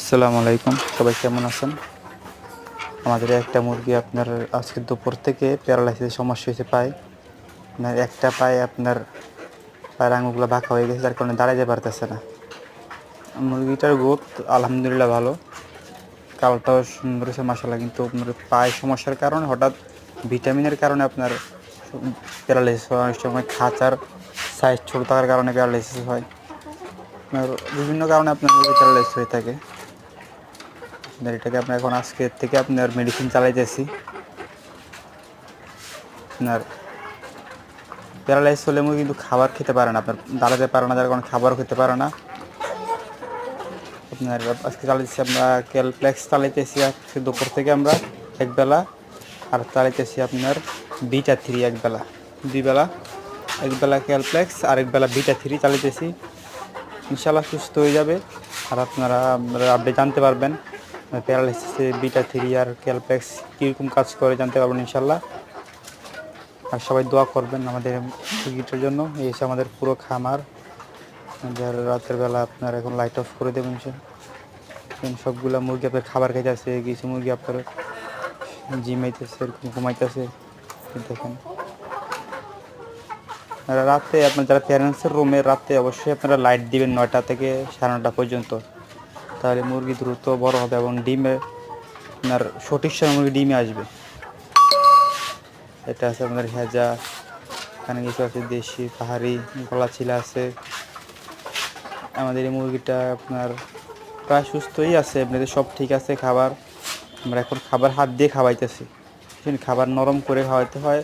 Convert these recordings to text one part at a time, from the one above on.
আসসালামু আলাইকুম, সবাই কেমন আছেন? আমাদের একটা মুরগি আপনার আজকে দুপুর থেকে প্যারালাইসিসের সমস্যা হয়েছে পায়ে। আপনার একটা পায়ে আপনার পায়ের আঙুলগুলো বাঁকা হয়ে গেছে, যার কারণে দাঁড়াতে পারতেছে না। মুরগিটার গ্রোথ আলহামদুলিল্লাহ ভালো, কালারটাও সুন্দর হয়েছে মাশাআল্লাহ, কিন্তু আপনার পায়ের সমস্যার কারণে হঠাৎ ভিটামিনের কারণে আপনার প্যারালাইসিস হয়। অনেক সময় খাঁচার সাইজ ছোটো থাকার কারণে প্যারালাইসিস হয়। আপনার বিভিন্ন কারণে আপনার মুরগি প্যারালাইসিস হয়ে থাকে। এটাকে আপনার এখন আজকের থেকে আপনার মেডিসিন চালাইতেছি। আপনার প্যারালাইজ হলে মুরগি কিন্তু খাবার খেতে পারে না, আপনার দাঁড়াতে পারে না, যার কারণে খাবারও খেতে পারে না। আপনার আজকে চালাইতেছি আমরা ক্যালপ্লেক্স চালাইতেছি আজকে দুপুর থেকে আমরা একবেলা, আর চালাইতেছি আপনার বিটা-3 একবেলা, দুই বেলা, একবেলা ক্যালপ্লেক্স আর একবেলা বিটা-3 চালাইতেছি। ইনশাল্লাহ সুস্থ হয়ে যাবে। আর আপনারা আপডেট জানতে পারবেন প্যারালাইসিসে বিটা-3 আর ক্যালপ্লেক্স কীরকম কাজ করে জানতে পারবেন ইনশাল্লাহ। আর সবাই দোয়া করবেন আমাদের মুরগিটার জন্য। এই হচ্ছে আমাদের পুরো খামার। যার রাতের বেলা আপনার এখন লাইট অফ করে দেবেন, সবগুলো মুরগি আপনার খাবার খাইতেছে, কিছু মুরগি আপনার জিমাইতেছে, এরকম ঘুমাইতেছে। দেখেন রাতে আপনার যারা প্যারেন্টসের রুমে রাতে অবশ্যই আপনারা লাইট দিবেন 9টা থেকে 9:30 পর্যন্ত, তাহলে মুরগি দ্রুত বড় হবে এবং ডিমে আপনার সঠিক সময় মুরগি ডিমে আসবে। এটা আছে আমাদের হেজা, এখানে কিছু আছে দেশি পাহাড়ি গলাচিলা আছে। আমাদের এই মুরগিটা আপনার প্রায় সুস্থই আছে, এমনিতে সব ঠিক আছে। খাবার আমরা এখন খাবার হাত দিয়ে খাওয়াইতেছি, খাবার নরম করে খাওয়াইতে হয়।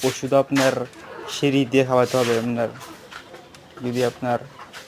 ওষুধ আপনার সিঁড়ি দিয়ে খাওয়াতে হবে। আপনার যদি আপনার